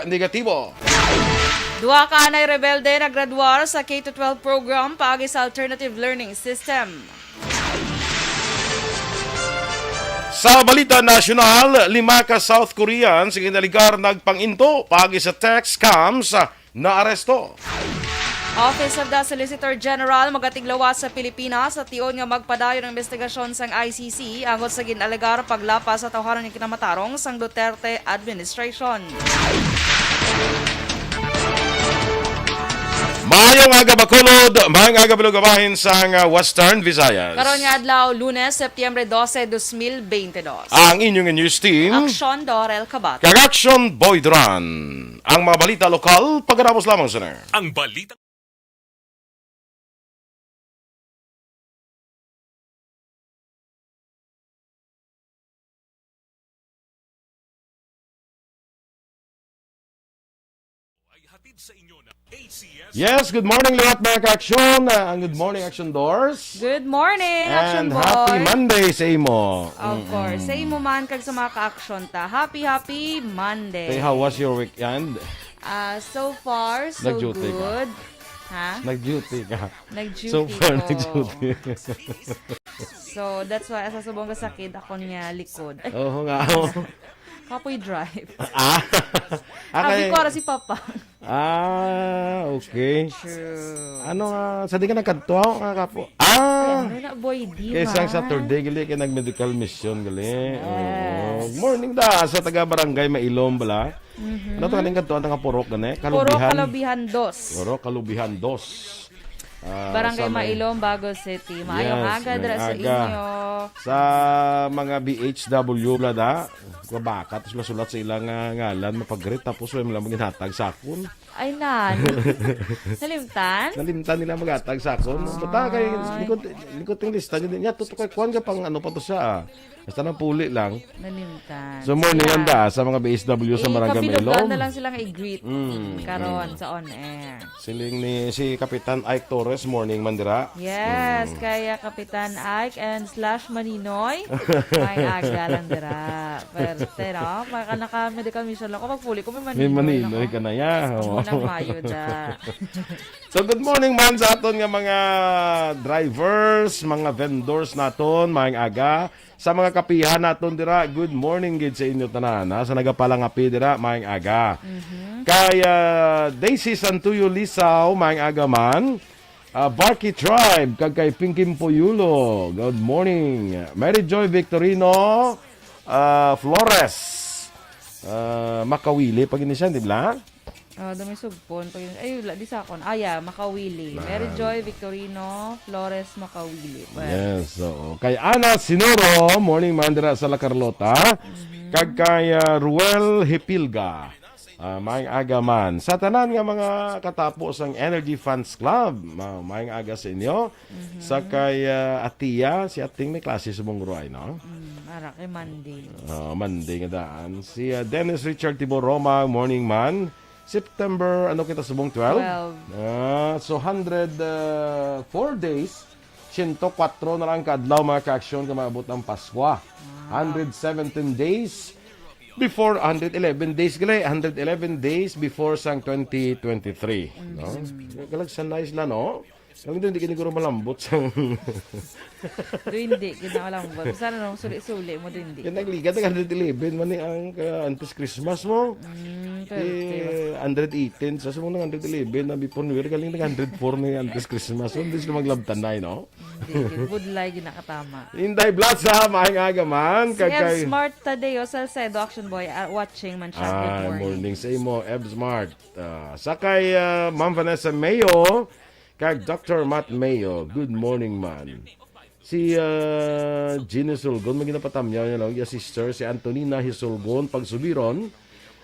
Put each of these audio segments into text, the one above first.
Negatibo. Duha ka anay rebelde naggraduar sa K-12 program paagi sa Alternative Learning System. Sa balita nasyonal, 5 ka South Koreans sa kinaligar nagpanginto paagi sa tax scams na aresto. Office of the Solicitor General magatiglawas sa Pilipinas sa tion nga magpadayon ng investigasyon sang ICC angot sa ginalegar paglapas sa tawharan ng kinamatarong sang Duterte administration. Maayong aga Bacolod, maayong aga Bilugabahin sa Western Visayas. Karon nga adlaw Lunes, Setyembre 12, 2022. Ang inyong news team, Aksyon Dorel Kabat. Kag-Action Boy Duran. Ang mga balita lokal, pagkatapos lamang sir. Ang balita. Ay hatid sa inyo ng ACS. Yes, good morning lahat mga ka-action. Ang good morning Action Doors. Good morning, Action And Boy. happy Monday sa imo. Of course. Sa imo man kag sa mga ka-action ta. Happy Monday. Hey, how was your weekend? So far, so Nag-duty ka? good. Ha? Nag-duty ka. Nag-duty So far, ko. nag-duty. So, that's why asa subong ka sakit ako niya likod. Ay, Oo nga. kapoy drive. Ah, Sabi okay. ko ara si Papa. Okay. True. Ano nga, sa di ka nagkadto nga kapo? Ah! Ano na boy, di Kaya man. Saturday gali kay nag-medical mission gali. Oo. Morning da sa taga barangay Mailom bala. Ano to kaning kadto ang taga Purok gani? Puro Kalubihan. Kalubihan 2. Puro Kalubihan 2. Barangay sa may- Mailom, Bago City. Maayong Yes, aga may dira sa aga. inyo. Sa mga BHW blada, kabakat sila sulat sa ilang ngalan mapagrit tapos wala lang ginhatag sakon. Ay nan. Nalimtan? Nalimtan nila magatag sakon. Basta kay likod yung lista niya tutok kay kuan ka pang ano pa to siya. Basta nang puli lang. Nalimtan. So morning anda sa mga BHW sa Barangay Kapilugan Mailom. na lang silang i-greet karon sa on-air. Siling ni si Kapitan Ike Torres morning mandira. Yes, kaya Kapitan Ike and / Maninoy. May aga lang dira. Perte, no? Maka naka-medical mission lang ako. Magpuli ko may Maninoy. May maninoy ka na ya. Unang Mayo da. So good morning man sa aton nga mga drivers, mga vendors naton, maayong aga. Sa mga kapihan naton dira, good morning gid sa inyo tanan. Sa nagapalangapi dira, maayong aga. Kaya Daisy Santuyo Lisaw, maayong aga man. Barky Tribe, kag kay Pinkim Poyulo, good morning. Mary Joy Victorino, Flores, Makawili, pag inisyan, di ba? Dumi sugpon. Ay, wala, di sa akon. Makawili. Mary Joy, Victorino, Flores, Makawili. Yes, so kay Ana Sinoro, morning mandira sa La Carlota. Kag kay Ruel Hipilga, maayong aga man. Sa tanan nga mga katapos ang Energy Fans Club, maayong aga sa inyo. Sa kay Atia, si Ating may klase sa Bongruay, no? Ara kay Monday. Monday nga daan. Si Dennis Richard Tibor Roma, morning man. September, ano kita subong 12? 12. So 104 days, 104 na lang kadlaw mga ka-aksyon ka maabot ng Pasko. 117 days before 111 days gali, 111 days before sang 2023, no? Galag sa nice la no. Ang hindi kiniguro malambot sang Do hindi, ginawa lang ba? Sana nung suli-suli mo do hindi. yan nagligat ng 111 man ni ang antes Christmas mo. Pwerte. 118 sa sumong ng 111 na before New Year galing ng 104 ni antes Christmas. So hindi sila maglabtanay no. Hindi, budlay ginakatama. Inday Blatsa, maayong aga man. Si Ev Smart Tadeo Salcedo, Action Boy, watching man siya. Good morning. Morning sa imo, Eb Smart. Sakay Ma'am Vanessa Mayo, kag Dr. Matt Mayo. Good morning man. Si Gina Sulgon, maginapatamyaw niya lang, yung sister, si Antonina Hisulgon, pagsubiron.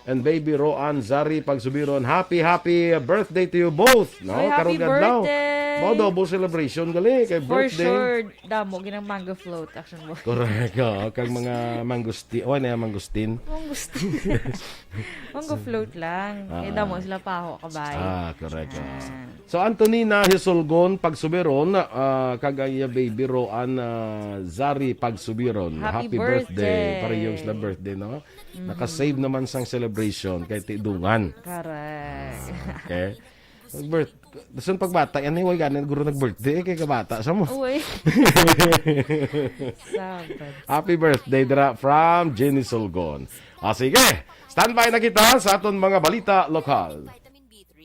And baby Roan Zari Pagsubiron, happy birthday to you both. No? Oy, happy Karong adlaw. birthday! Mo double celebration gali kay For birthday. sure, damo, ginang mango float, Action Boy. Correct. Kag mga mangustin. O na mangustin. Mango float lang. Eh, damo sila paho, kabay. Correct. So Antonina Hisulgon Pagsubiron, kag ay baby Roan Zari Pagsubiron. Happy birthday. birthday. Para yung sila birthday, no? Naka-save naman sang celebration kay tidungan. Correct. Okay? Birth. Dasan pagbata, yan yung ganin guro nag-birthday kay kabata sa mo. Uy. Sabat. Happy birthday dira from Jenny Solgon. Sige, standby na kita sa aton mga balita lokal. Vitamin B3.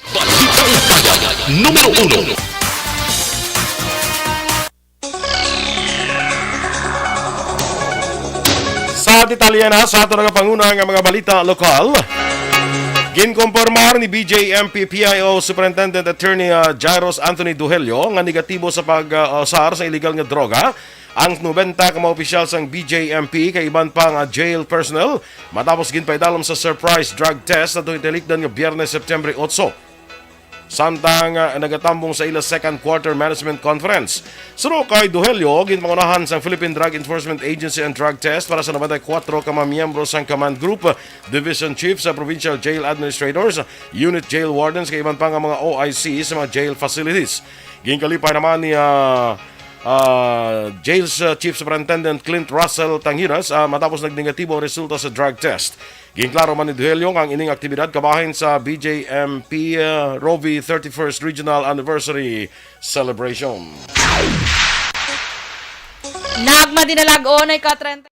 Balitang Bayan Numero 1. Sa detalye na sa ato nga panguna nga mga balita lokal. Ginkompormar ni BJMP PIO Superintendent Attorney Jairus Anthony Duhelio nga negatibo sa pag-usar sa illegal nga droga ang 90 ka mga opisyal sang BJMP kay iban pa nga jail personnel matapos ginpaidalom sa surprise drug test na tuwing nga Biyernes September 8. Samtang nagatambong sa ila second quarter management conference. Suro kay Duhelio, ginpangunahan sa Philippine Drug Enforcement Agency and Drug Test para sa 94 ka mga miyembro sang Command Group, Division Chief sa Provincial Jail Administrators, Unit Jail Wardens kay iban pa nga mga OIC sa mga jail facilities. Ginkalipay naman ni Jails Chief Superintendent Clint Russell Tangiras matapos nagnegatibo ang resulta sa drug test. Ginklaro man ni Duhelio ang ining aktibidad kabahin sa BJMP Rovi 31st Regional Anniversary Celebration. Nagmadinalagon ay ka-30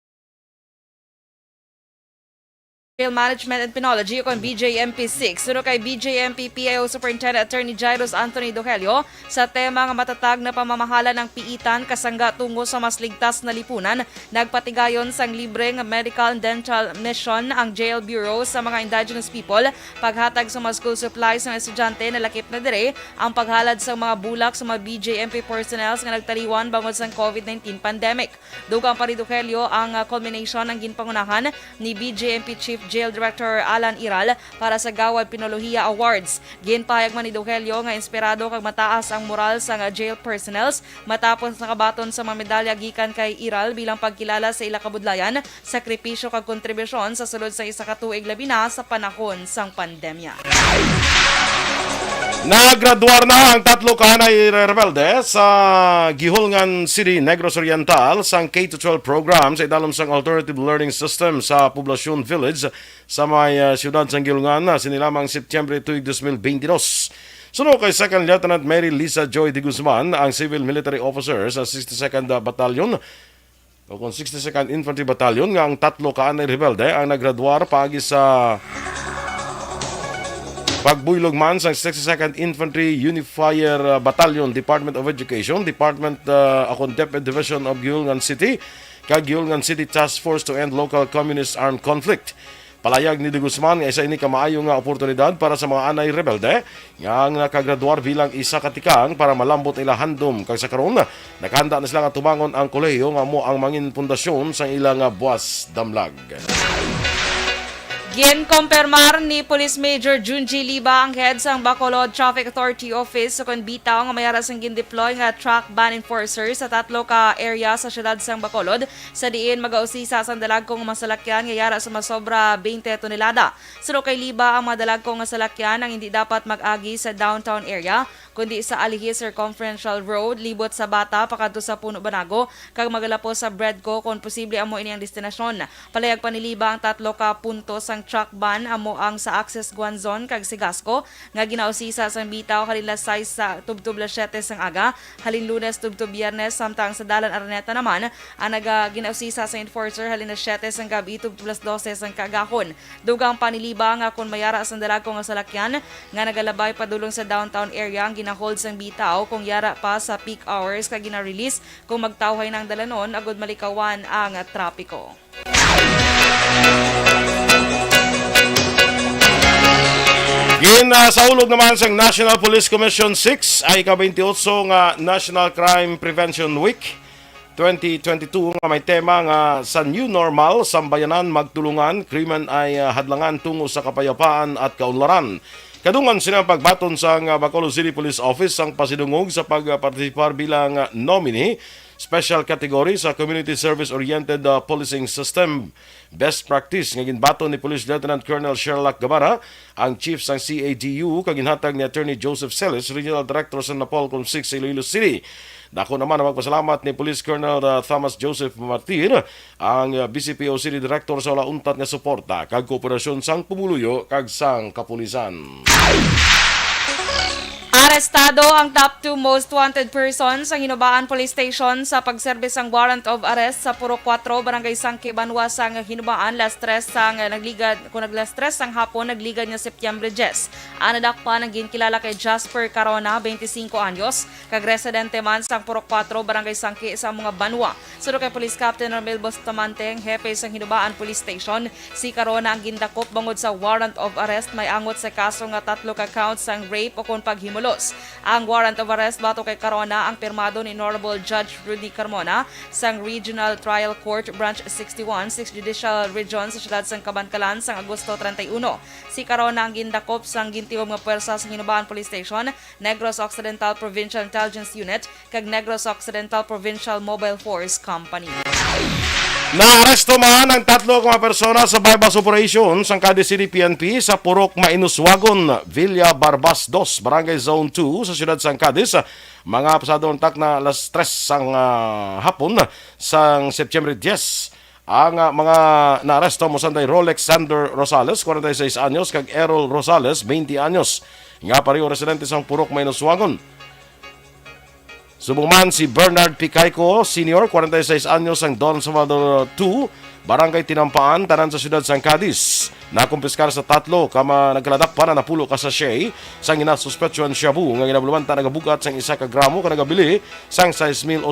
Management and Penology kon BJMP 6 suno kay BJMP PIO Superintendent Attorney Jairus Anthony Duhelio sa tema nga matatag na pamamahala ng piitan kasangga tungo sa mas ligtas na lipunan. Nagpatigayon sang libre nga medical and dental mission ang Jail Bureau sa mga indigenous people paghatag sa mga school supplies ng estudyante na lakip na dire ang paghalad sa mga bulak sa mga BJMP personnel nga nagtaliwan bangod sa COVID-19 pandemic. Dugang pa rin Duhelio ang culmination ng ginpangunahan ni BJMP Chief Jail Director Alan Iral para sa Gawad Pinolohiya Awards. Ginpahayag man ni Duhelio nga inspirado kag mataas ang moral sa jail personnels matapos nakabaton sa mga medalya gikan kay Iral bilang pagkilala sa ila kabudlayan, sakripisyo kag kontribusyon sa sulod sa isa ka tuig labi na sa panahon sang pandemya. Nagraduar na ang tatlo kahanay rebelde sa Gihulngan City, Negros Oriental sang K-12 program sa idalom sang Alternative Learning System sa Poblacion Village sa may siyudad sang Gihulngan na sinilamang September 2, 2022. Sunod kay Second Lieutenant Mary Lisa Joy de Guzman, ang Civil Military Officer sa 62nd Battalion o 62nd Infantry Battalion nga ang tatlo kahanay rebelde ang nagraduar paagi sa pagbuylog man sa 62nd Infantry Unifier Battalion, Department of Education, Department Akondep Division of Gihulngan City, kag Gihulngan City Task Force to End Local Communist Armed Conflict. Palayag ni De Guzman nga isa ini kamaayo nga oportunidad para sa mga anay rebelde nga nakagraduar bilang isa katikang para malambot ila handom kag sa karon nakahanda na sila nga tubangon ang kolehiyo nga mo ang mangin pundasyon sa ilang buwas damlag. Ginkompermar ni Police Major Junji Liba ang head sang Bacolod Traffic Authority Office sa bitaw nga mayara sang gindeploy nga truck ban enforcer sa tatlo ka area sa syudad sang Bacolod sa diin magausisa sang dalagkong masalakyan nga yara sa masobra 20 tonelada. Suno kay Liba ang madalagkong nga salakyan ang hindi dapat mag-agi sa downtown area kundi sa Alihi Circumferential Road libot sa Bata pakadto sa Puno Banago kag magalapos sa Bredco kung posible amo ini ang destinasyon. Palayag pa ni Liba ang tatlo ka puntos sang truck ban amo ang sa Access Guanzon kag Sigasco nga ginausisa sa bitaw halin 6 sa tubtub 7 sang aga halin Lunes tubtub Biyernes samtang sa Dalan Araneta naman ang ginausisa sa enforcer halin 7 sang gabi tubtub 12 sang kagahon. Dugang paniliba nga kun mayara sa dalagko nga salakyan nga nagalabay padulong sa downtown area ang ginahold sang bitaw kung yara pa sa peak hours kag gina-release kung magtawhay ng dalanon agud malikawan ang trapiko. Sa ulog naman sa National Police Commission 6 ay ika-28 nga National Crime Prevention Week 2022 nga may tema nga sa new normal, sambayanan magtulungan, krimen ay hadlangan tungo sa kapayapaan at kaunlaran. Kadungan sila pagbaton sa Bacolod City Police Office ang pasidungog sa pagpartisipar bilang nominee special category sa Community Service-Oriented Policing System. Best practice nga ginbaton ni Police Lieutenant Colonel Sherlock Gabara, ang chief sang CADU, kaginhatag ni Attorney Joseph Celis, Regional Director sa Napolcom 6 sa Iloilo City. Dako naman ang magpasalamat ni Police Colonel Thomas Joseph Martir, ang BCPO City Director sa walauntat nga suporta kag kooperasyon sang pumuluyo kag sang kapulisan. Arestado ang top 2 most wanted persons sa Hinubaan Police Station sa pagserbis ang warrant of arrest sa Purok 4, Barangay Sangke, Banwa sang Hinubaan last 3 sang nagligad last 3 sang hapon nagligad nga Setyembre 10. Anadakpan ang ginkilala kay Jasper Carona, 25 anyos, kag residente man sang Purok 4, Barangay Sangke sa mga Banwa. Sudo kay Police Captain Romel Bustamante, ang hepe sang Hinubaan Police Station, si Carona ang gindakop bangod sa warrant of arrest may angot sa kaso nga 3 ka counts sang rape o kung paghimulos. Ang warrant of arrest bato kay Carona ang pirmado ni Honorable Judge Rudy Carmona sang Regional Trial Court Branch 61, 6th Judicial Region sa siyudad sang Kabankalan sang Agosto 31. Si Carona ang gindakop sang gintiwom nga pwersa sa Hinubaan Police Station, Negros Occidental Provincial Intelligence Unit kag Negros Occidental Provincial Mobile Force Company. Naaresto man ang 3 mga persona sa bypass operation sa Cadiz City PNP sa Purok Mainuswagon, Villa Barbas 2, Barangay Zone 2 sa siyudad sang Cadiz. Mga pasadong tak na alas 3 sang hapon sang Setyembre 10. Ang mga naaresto mo sanday Rolexander Rosales, 46 anyos, kag Errol Rosales, 20 anyos. Nga pareho residente sang Purok Mainuswagon. Subong si Bernard Picayco, Senior, 46 anyos, ang Don Salvador 2, Barangay Tinampaan, tanan sa siyudad sang Cadiz. Nakumpiskar sa 3, kama nagkaladak pa na napulo ka sa siyay, sang inasuspetsyon shabu, nga ginabulumanta nagabugat sang 1 ka gramo, ka nagabili, sang 6,800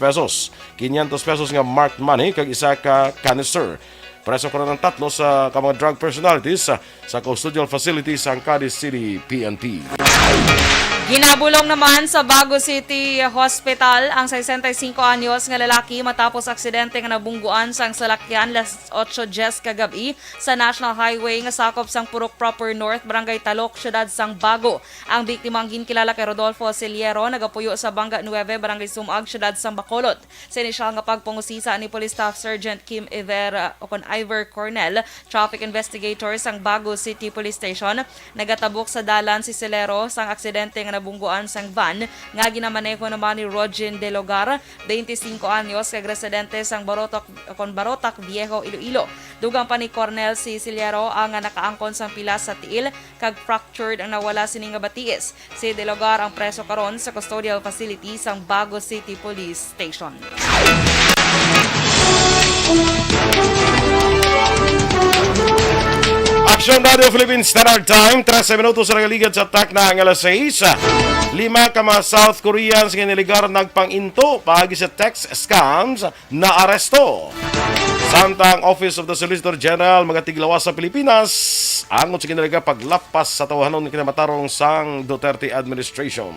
pesos. 500 pesos nga marked money, kag 1 ka canister. Preso ko na ng 3 sa mga drug personalities sa custodial facilities sa Cadiz City PNP. Ginabulong naman sa Bago City Hospital ang 65 anyos nga lalaki matapos aksidente nga nabungguan sang salakyan las 8:10 kagabi sa National Highway nga sakop sang Purok Proper North, Barangay Talok, siyudad sang Bago. Ang biktima ang ginkilala kay Rodolfo Celiero, nagapuyo sa Banga 9, Barangay Sumag, siyudad sang Bacolod. Sa inisyal nga pagpangusisa ni Police Staff Sergeant Kim Ivor Cornell, traffic investigator sang Bago City Police Station, nagatabok sa dalan si Celiero sang aksidente nga nabungguan sang van nga ginamaneho naman ni Rogin De Logar, 25 anyos, kag residente sang Barotac Viejo, Iloilo. Dugang pa ni Cornel si Celiero ang nakaangkon sang pilas sa tiil kag fractured ang nawala sining nga batiis. Si De Logar ang preso karon sa custodial facility sang Bago City Police Station. Action Radio Philippines Standard Time, 13 minutos sa nagaligad sa attack na ang alas 6. 5 ka mga South Koreans nga niligar nagpang-into pagi sa text scams na aresto. Samtang Office of the Solicitor General magatiglawas sa Pilipinas, angon sa kinalaga paglapas sa tawahanon ng kinamatarong sang Duterte administration.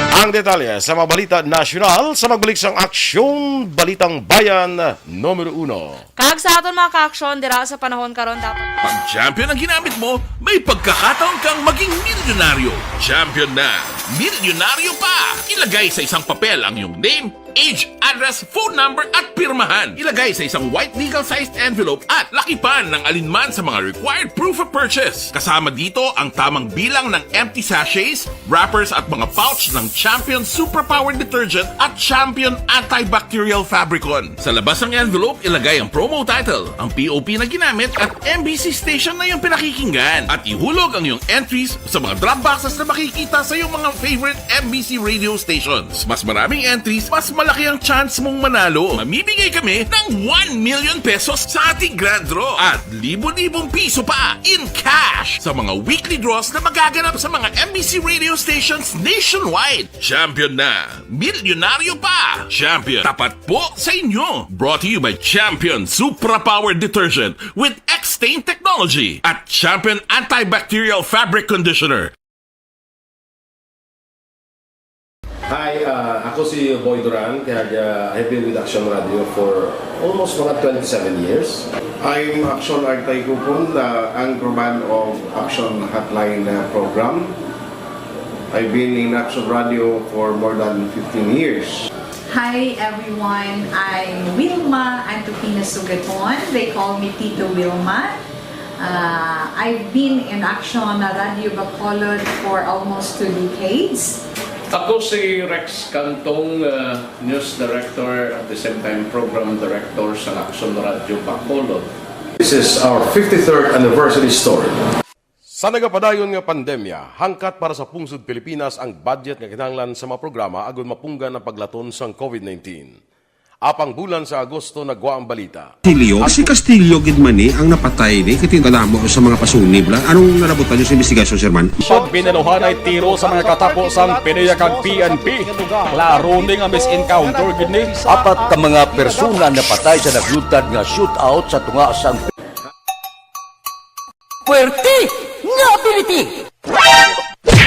Ang detalye sa mga balita nasyonal sa magbalik sang Aksyon Balitang Bayan numero 1. Kag sa aton mga ka-aksyon dira sa panahon karon dapat Pag champion ang ginamit mo, may pagkakataon kang maging milyonaryo. Champion na, milyonaryo pa! Ilagay sa isang papel ang iyong name, age, address, phone number at pirmahan. Ilagay sa isang white legal-sized envelope at lakipan ng alinman sa mga required proof of purchase. Kasama dito ang tamang bilang ng empty sachets, wrappers at mga pouch ng Champion Superpower Detergent at Champion Antibacterial Fabricon. Sa labas ng envelope, ilagay ang promo title, ang POP na ginamit at MBC station na yung pinakikinggan. At ihulog ang iyong entries sa mga drop boxes na makikita sa iyong mga favorite MBC radio stations. Mas maraming entries, mas malaki ang chance mong manalo. Mamimigay kami ng 1 million pesos sa ating grand draw at libo-libong piso pa in cash sa mga weekly draws na magaganap sa mga MBC radio stations nationwide. Champion na, milyonaryo pa. Champion, tapat po sa inyo. Brought to you by Champion Supra Power Detergent with X-Stain Technology at Champion Antibacterial Fabric Conditioner. Hi, ako si Boy Duran, kaya I've been with Action Radio for almost mga 27 years. I'm Action Artay Kupon, the anchorman of Action Hotline program. I've been in Action Radio for more than 15 years. Hi everyone, I'm Wilma Antopina Sugaton. They call me Tito Wilma. I've been in Action Radio Bacolod for almost 2 decades. Ako si Rex Cantong, News Director at the same time Program Director sa Action Radio Bacolod. This is our 53rd anniversary story. Sa nagapadayon nga pandemya, hangkat para sa pungsod Pilipinas ang budget nga kinahanglan sa mga programa agon mapunggan ang paglaton sang COVID-19. Apang bulan sa Agosto nagwa ang balita. Si Castillo gid man ni ang napatay ni kitindala mo sa mga pasunib lang. Anong nalabutan niyo sa investigasyon, Sir Man? Pagbinuhan ay tiro sa mga katapusan PDEA kag PNP. Klaro ni nga misencounter gid ni. Apat ka mga persona na patay sa naglutad nga shootout sa tunga sang Puerte nga ability.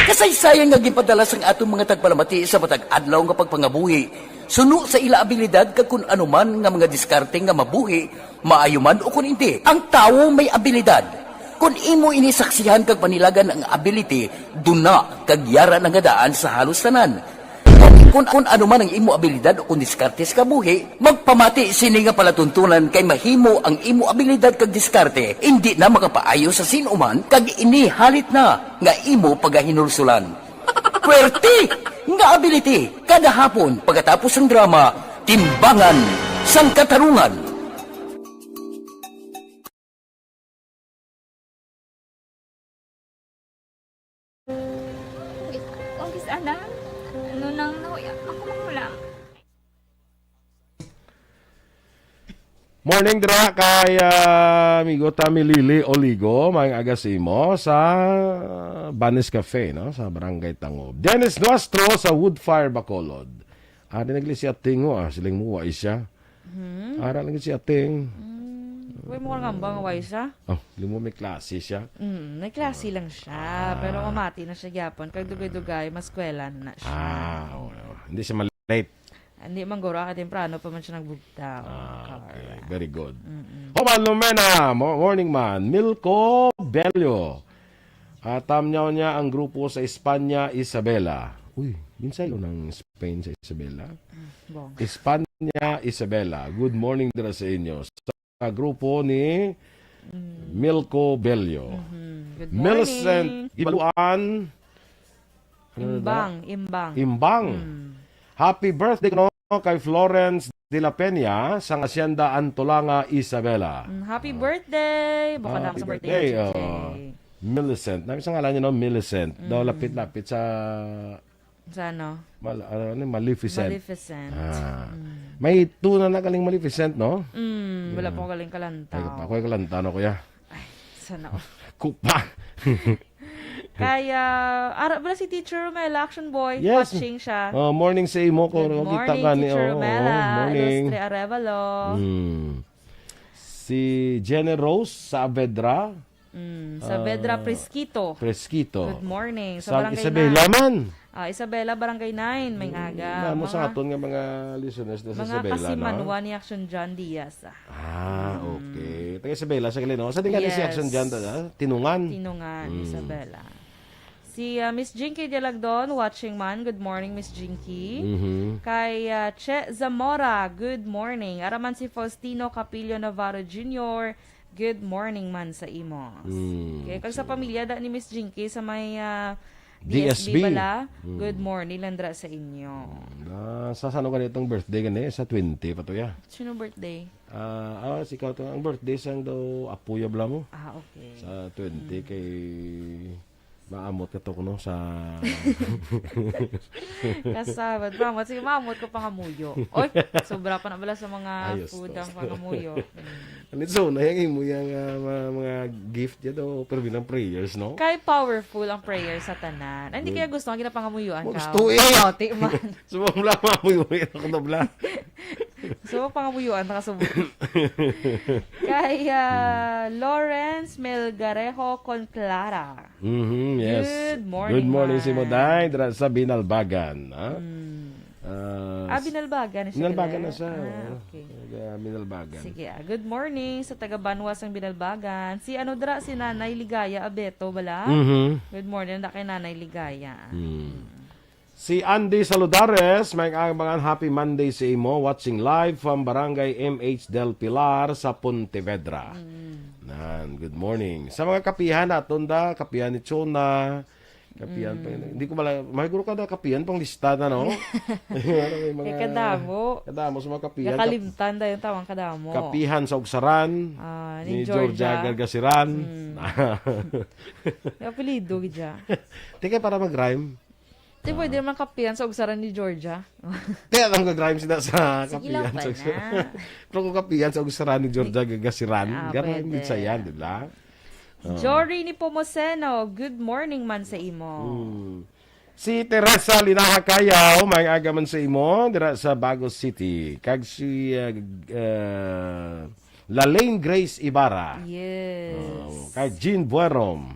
Kasaysayan nga gipadala sang atong mga tagpalamati sa matag adlaw nga pagpangabuhi. Suno sa ila abilidad kag kun anuman nga mga diskarte nga mabuhi, maayo man o kun hindi. Ang tawo may abilidad. Kung imo inisaksihan kag panilagan ang ability, duna kag yara nga daan sa halos tanan. Kung anuman ang imo abilidad o kun diskarte sa kabuhi, magpamati sini nga palatuntunan kay mahimo ang imo abilidad kag diskarte, hindi na makapaayo sa sinuman kag ini halit na nga imo pagahinulsulan. Puwerte nga ability kada hapon pagkatapos ng drama Timbangan sang Katarungan. August ana, ano nang nauya ako mangulang. Morning dira kay amigo Tami Lili Oligo, mga agasimo sa Banes Cafe, no? Sa Barangay Tangob. Dennis Nuestro sa Woodfire Bacolod. Nagli si Ating siling muwa siya. Ara lang si Ating. Uy, mo nga ba nga siya? Oh, limo may klase siya. May klase lang siya, pero mamati na siya gyapon. Kag dugay-dugay, maskwela na siya. Hindi siya malate. Hindi man guro ka temprano pa man siya nagbugtaw. Okay. Very good. Homan Lumena, morning man. Milko Bello. Tamnyaw niya ang grupo sa Espanya, Isabela. Uy, minsan ng Spain sa Isabela. Bong. Espanya, Isabela. Good morning dira sa inyo. Sa grupo ni Milko Bello. Good morning. Millicent Ibaluan. Imbang. Happy birthday no kay Florence de la Peña sa Hacienda Antolanga, Isabela. Happy birthday! Baka na sa birthday. Millicent. Nabi sa ngalan niya, no? Millicent. Daw lapit-lapit sa... Sa ano? Maleficent. Maleficent. May tuna na galing Maleficent, no? Wala po galing kalantaw. Ako ay kalantaw na, kuya. Ay, sana. Kupa. Kaya, wala si Teacher Romela, Action Boy, Yes. watching siya. Morning sa imo ko. Good morning, Teacher Romela. Ilustre Arevalo. Si Jenny Rose sa Avedra. Saavedra Presquito. Presquito. Good morning. Sa Sa Barangay Isabela 9. man. Isabela, Barangay 9. May aga. Mo sa aton nga mga listeners na sa mga Isabela, no? kasimanwa ni Action John Diaz. Okay. Taga Isabela sa Galino. Sa tingali si Yes. Action dyan, Tinungan. Isabela. Si Miss Jinky Dialagdon, watching man. Good morning, Miss Jinky. Kay Che Zamora, good morning. Araman si Faustino Capillo Navarro Jr., good morning man sa imos. Okay, kag sa pamilya da ni Miss Jinky sa may DSB bala, good morning landra sa inyo. Sa sano ka itong birthday gani? Sa 20 pa to ya. Sino birthday? Si ikaw to. Ang birthday sang daw apuya bala mo. Okay. Sa 20 kay Maamot ka to kuno sa Kasabad, mamot. Sige, mamot ko pangamuyo. Oy, sobra pa na bala sa mga Ayos food to. ang pangamuyo. Ano so na yung mo yung mga gift ya do pero bilang prayers no. Kay powerful ang prayer sa tanan. Ay, hindi kaya gusto ang ginapangamuyuan ka. Gusto eh. Oti man. Subong lang mo ako na bla. So, pangamuyuan na kasubok. Kay Lawrence Melgarejo Conclara. Yes. Good morning, Good morning man. si Moday dra sa Binalbagan, ha? Binalbagan na siya. Binalbagan na dala. siya. Okay. Binalbagan. Sige, good morning sa taga Banwas ng Binalbagan. Si ano dra, si Nanay Ligaya Abeto, bala? Good morning, na kay Nanay Ligaya. Si Andy Saludares, may mga happy Monday sa imo, watching live from Barangay MH Del Pilar sa Pontevedra. Good morning. Sa mga kapihan naton da, kapihan ni Chona, kapihan pa hindi ko mahiguro ka da kapihan pang lista na no. May mga Kadamo. Kadamo sa mga kapihan. Kalimtan da yung tawang kadamo. Kapihan sa Ugsaran, ni ni Georgia Gargasiran. Yung apelido gidya. Tika para mag-rhyme. Di pwede naman kapihan sa Ugsaran ni Georgia. Kaya lang gag-rhyme sila sa Sige lang kapihan. pa na. Pero kung kapihan sa Ugsaran ni Georgia Gargasiran, gano'n pwede. din sa yan, di ba? Jory ni Pomoseno, good morning man sa imo. Si Teresa Linaha Kayaw, may agaman sa imo, dira sa Bagos City. Kag si Lalaine Grace Ibarra. Yes. Kag Jean Buerom.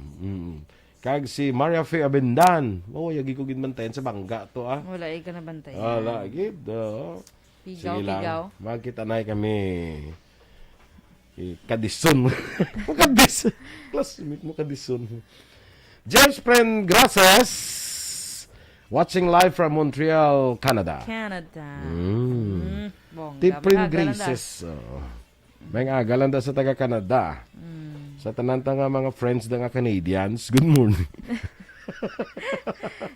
Kag si Maria Fe Abendan. Yagi ko ginmantayan sa bangga to Wala ka na bantay. Wala, gid. Pigaw, Sige lang. pigaw. Magkita na kami. Kadison. Kadison. Classmate mo Kadison. James Pren Gracias. Watching live from Montreal, Canada. Canada. Bongga. Tiprin Mga Graces. May agalanda sa taga Canada. Sa tananta nga mga friends nga Canadians. Good morning.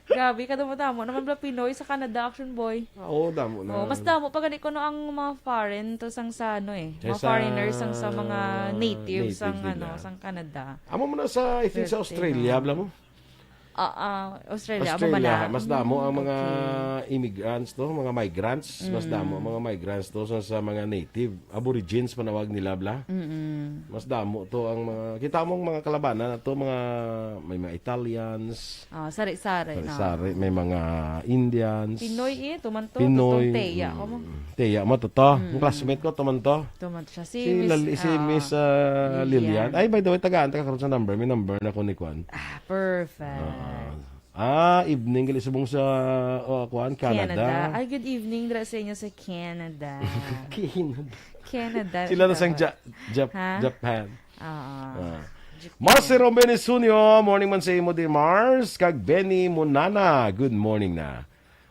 Grabe, kadamo-damo naman bala Pinoy sa Canada, Action Boy. Oo, damo na. Mas damo pa gani ko no ang mga foreign to sang sa ano eh. Mga Sa foreigners sang sa mga natives sang nila. sang Canada. Amo mo na sa, I think sa Australia, bla mo? Australia, Australia, amo ba na? mas damo ang mga immigrants to, mga migrants, mas damo ang mga migrants to sa mga native, aborigines panawag nila bla. Mas damo to ang mga, kita mo ang mga kalabanan na to, may mga Italians, Sari-sari na. sari, may mga Indians, Pinoy tumanto, Pinoy, tutong teya ko mo. Teya mo to. Ang classmate ko tumanto. Tumanto siya. Si Miss Lilian. Ay, by the way, tagaan ka karon sa number. May number na ko ni Kwan. Perfect. Evening gali subong sa Kwan, Canada. Ay, good evening dra sa inyo sa Canada. Canada. Sila na sang Ha? Japan. Oo. Marcelo Benisunio, morning man sa imo di Mars. Kag Benny Munana, good morning na.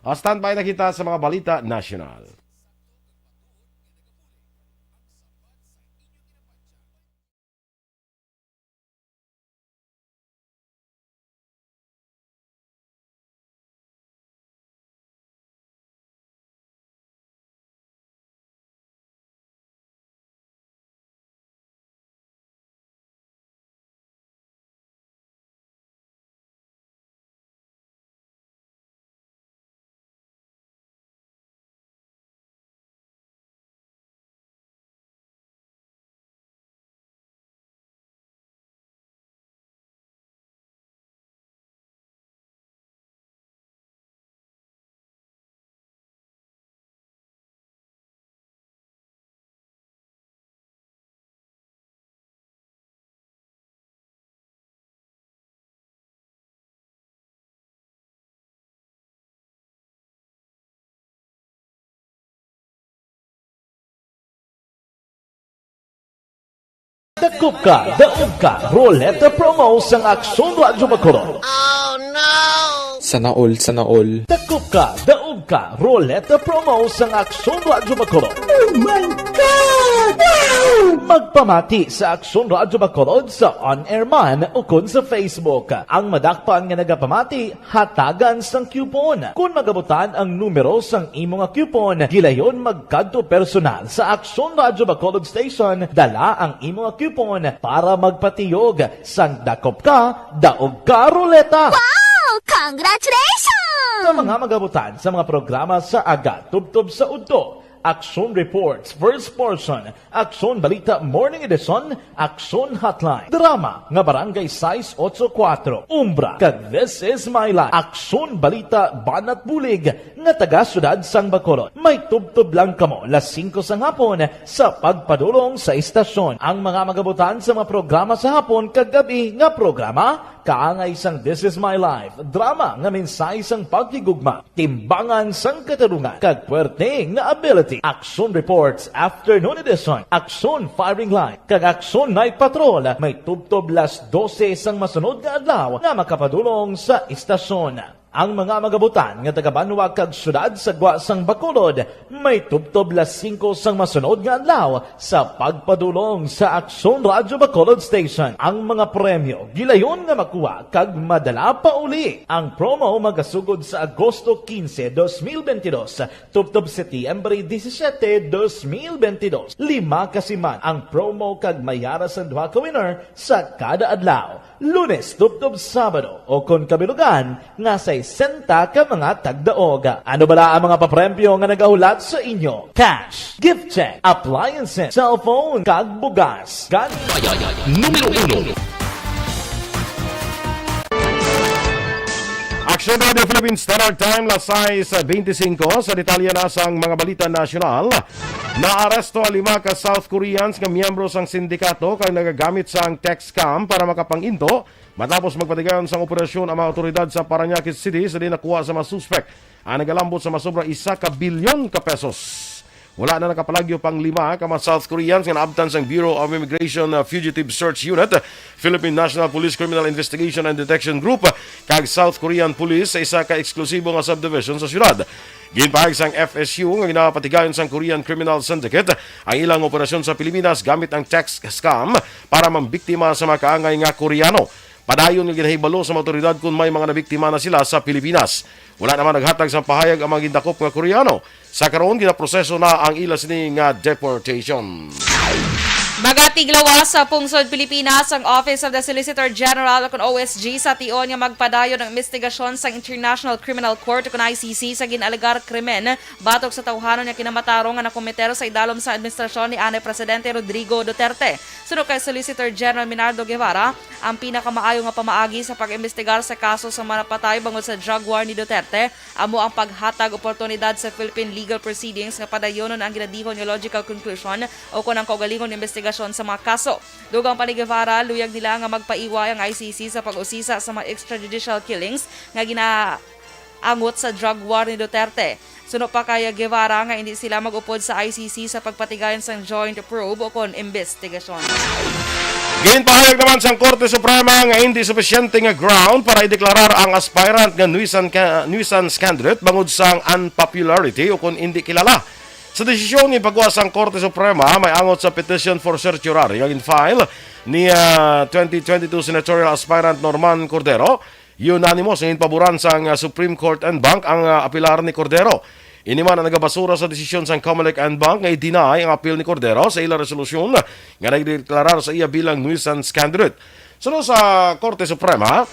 Standby na kita sa mga balita national. Dakop ka, daog ka, Roleta Promo sang Aksyon Radyo Bacolod. Sana all. Dakop ka, daog ka, Roleta Promo sang Aksyon Radyo Bacolod. Oh my God! Wow! magpamati sa Aksyon Radyo Bacolod sa on-air man o kun sa Facebook. Ang madakpan nga nagapamati, hatagan sang coupon. Kung magabutan ang numero sang imo nga coupon, gilayon magkadto personal sa Aksyon Radyo Bacolod Station, dala ang imo nga coupon para magpatiyog sang dakop ka, daog ka ruleta. Wow! Congratulations! Sa mga magabutan sa mga programa sa Aga Tubtob sa Udto, Aksyon Reports, First Portion, Aksyon Balita Morning Edition, Aksyon Hotline, Drama nga Barangay 684, Umbra, kag This Is My Life, Aksyon Balita Banat Bulig, nga taga Syudad Sang Bacolod. May tubtob lang kamo las 5 sa hapon sa pagpadulong sa istasyon. Ang mga magabutan sa mga programa sa hapon kag gabi nga programa, kaangay sang This Is My Life, drama nga mensahe sang pagtigugma, timbangan sang katarungan, kag puwerte nga ability. Aksyon Reports Afternoon Edition, Aksyon Firing Line, kag Aksyon Night Patrol. May tubtob las 12 sang masunod nga adlaw nga makapadulong sa istasyon. Ang mga magabutan nga taga Banwa kag syudad sa Guasang Bacolod, may tubtob las 5 sang masunod nga adlaw sa pagpadulong sa Aksyon Radyo Bacolod Station. Ang mga premyo gilayon nga makuha kag madala pa uli. Ang promo magasugod sa Agosto 15, 2022, tubtob Setyembre 17, 2022. 5 kasiman ang promo kag mayara sa duha ka winner sa kada adlaw. Lunes, tubtob Sabado, o kung kabilugan, nga sa 60 ka mga tagdaog. Ano bala ang mga papremyo nga nagahulat sa inyo? Cash, gift check, appliances, cellphone, kag bugas. Numero 1. Aksyon Radio Philippines Standard Time, las 6:25. Sa detalye na sang mga balita nasyonal. Naaresto ang 5 ka South Koreans nga miyembro sang sindikato kay nagagamit sang text scam para makapanginto. Matapos magpatigayon sang operasyon ang mga otoridad sa Parañaque City sa nakuha sa mga suspect ang nagalambot sa masobra 1 bilyon pesos. Wala na nakapalagyo pang 5 ka mga South Koreans nga naabtan sang Bureau of Immigration Fugitive Search Unit, Philippine National Police Criminal Investigation and Detection Group, kag South Korean Police sa isa ka eksklusibo nga subdivision sa syudad. Ginpahag sang FSU nga ginapatigayon sang Korean Criminal Syndicate ang ilang operasyon sa Pilipinas gamit ang text scam para mambiktima sa mga kaangay nga Koreano. Padayon nga ginahibalo sa mga otoridad kung may mga nabiktima na sila sa Pilipinas. Wala naman naghatag sa pahayag ang mga gindakop nga Koreano. Sa karon ginaproseso na ang ila sini nga deportation. Magatiglawas sa Pungsod, Pilipinas ang Office of the Solicitor General o OSG sa tion nga magpadayon ng investigasyon sa International Criminal Court o ICC sa ginalegar krimen batok sa tawhanon nga kinamatarong nga nakometero sa idalom sa administrasyon ni Ane Presidente Rodrigo Duterte. Sunod kay Solicitor General Minardo Guevara, ang pinakamaayo nga pamaagi sa pag-imbestigar sa kaso sa manapatay bangod sa drug war ni Duterte amo ang paghatag oportunidad sa Philippine legal proceedings nga padayonon ang ginadihon nga logical conclusion o kung ang kaugalingon investigasyon sa mga kaso. Dugang pa ni Guevara, luyag nila nga magpaiway ang ICC sa pag-usisa sa mga extrajudicial killings nga ginaangot sa drug war ni Duterte. Suno pa kaya Guevara nga hindi sila mag-upod sa ICC sa pagpatigayon sa joint probe o kon investigasyon. Ginpahayag naman sang Korte Suprema nga hindi sufisyente nga ground para ideklarar ang aspirant nga nuisance candidate bangod sang unpopularity o kung hindi kilala. Sa desisyon ni pagwas ang Korte Suprema, may angot sa petition for certiorari ang in-file ni 2022 senatorial aspirant Norman Cordero. Unanimous ang inpaboran sa Supreme Court and Bank ang apilar ni Cordero. Iniman ang nagabasura sa desisyon sa Comelec and Bank nga i-deny ang apil ni Cordero sa ilang resolusyon nga nagdeklarar sa iya bilang nuisance candidate. Sunod sa Korte Suprema,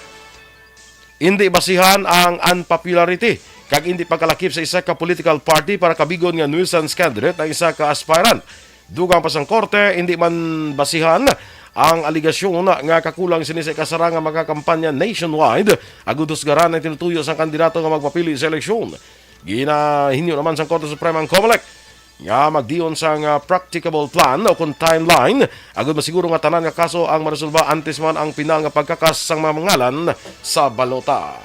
hindi basihan ang unpopularity kag hindi pagkalakip sa isa ka political party para kabigon nga nuisance candidate ang isa ka aspirant. Dugang pa sang korte, hindi man basihan ang aligasyon nga kakulang sinisay kasara nga magkakampanya nationwide agudos garan ang tinutuyo sa kandidato nga magpapili sa eleksyon. Ginahinyo naman sang Korte Suprema ang COMELEC nga magdiyon sang practicable plan o kung timeline agud masiguro nga tanan nga kaso ang maresolba antes man ang pinang nga pagkakas sang mga mangalan sa balota.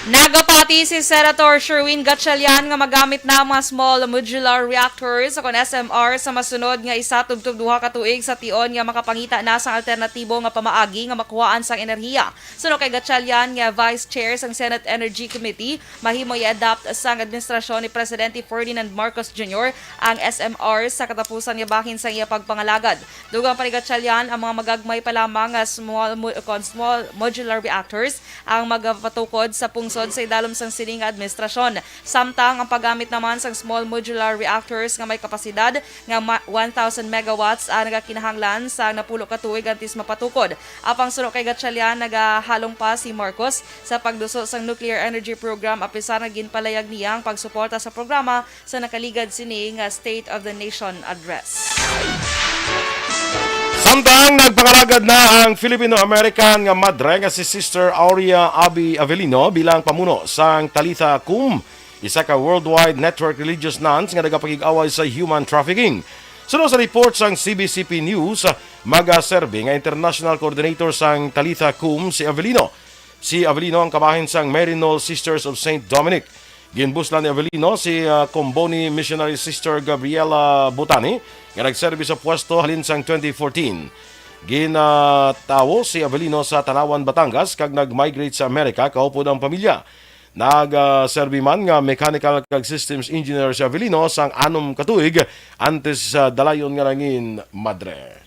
Nagapat Nagpabati si Senator Sherwin Gatchalian nga magamit na ang mga small modular reactors o SMR sa masunod nga isa tubtub duha ka tuig sa tion nga makapangita na sang alternatibo nga pamaagi nga makuhaan sang enerhiya. Suno kay Gatchalian nga Vice Chair sang Senate Energy Committee, mahimo i-adapt sang administrasyon ni Presidente Ferdinand Marcos Jr. ang SMR sa katapusan nga bahin sa iya pagpangalagad. Dugang pa ni Gatchalian ang mga magagmay pa lamang nga small modular reactors ang magapatukod sa pungsod sa idalom sang sining administrasyon. Samtang ang paggamit naman sang small modular reactors nga may kapasidad nga 1,000 megawatts ang nagakinahanglan sa napulo ka tuig antes mapatukod. Apang suno kay Gatchalian nagahalong pa si Marcos sa pagduso sang nuclear energy program apisar na ginpalayag niya ang pagsuporta sa programa sa nakaligad sini nga State of the Nation address. Samtang nagpangalagad na ang Filipino-American nga madre nga si Sister Aurea Abi Avelino bilang pamuno sang Talitha Cum, isa ka worldwide network religious nuns nga nagapakig-away sa human trafficking. Sunod sa report sang CBCP News, mag-serve nga international coordinator sang Talitha Cum si Avelino. Si Avelino ang kabahin sang Maryknoll Sisters of St. Dominic. Ginbuslan ni Avelino si Comboni Missionary Sister Gabriela Botani nga nagserbi sa pwesto halin sang 2014. Ginatawo si Avelino sa Tanawan, Batangas kag nag-migrate sa Amerika kaupod ang pamilya. Nagserbi man nga mechanical kag systems engineer si Avelino sang 6 ka tuig antes sa dalayon nga nangin madre.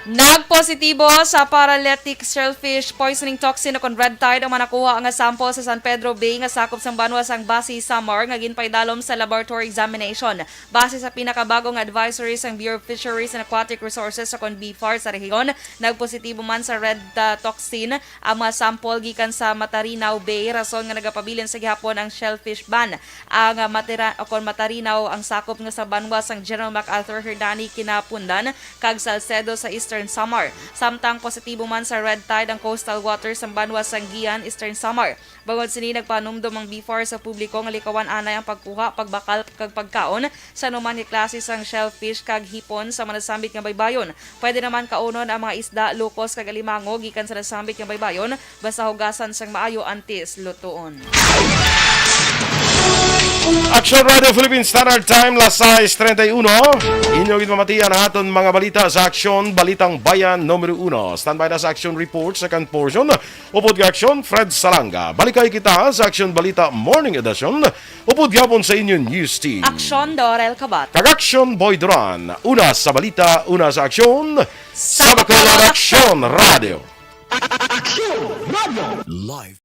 Nagpositibo sa paralytic shellfish poisoning toxin o red tide ang manakuha nga sample sa San Pedro Bay nga sakop sang banwa sang Basi Samar nga ginpaydalom sa laboratory examination. Base sa pinakabagong advisory sang Bureau of Fisheries and Aquatic Resources sa BFAR sa rehiyon, nagpositibo man sa red toxin ang mga sample gikan sa Matarinaw Bay rason nga nagapabilin sa gihapon ang shellfish ban. Ang Matarinaw ang sakop nga sa banwa sang General MacArthur Herdani kinapundan kag Salcedo sa Eastern Samar. Samtang positibo man sa red tide ang coastal waters sa banwa sang Gian, Eastern Samar. Bangod sini nagpanumdum ang BFAR sa publiko nga likawan anay ang pagkuha, pagbakal kag pagkaon sa numan nga klase sang shellfish kag hipon sa manasambit nga baybayon. Pwede naman kaunon ang mga isda, lukos kag alimango gikan sa nasambit nga baybayon basta hugasan sang maayo antes lutuon. Action Radio Philippines Standard Time, las 6:31. Inyong itmamatian ang aton mga balita sa Aksyon Balitang Bayan numero 1. Standby na sa Action Report, second portion. Upod ka Aksyon, Fred Salanga. Balikay kita sa Action Balita Morning Edition. Upod gapon sa inyong news team. Aksyon Dorel Kabat. Kag Aksyon Boy Duran. Una sa balita, una sa aksyon. Sa Bacolod Aksyon Radio. Live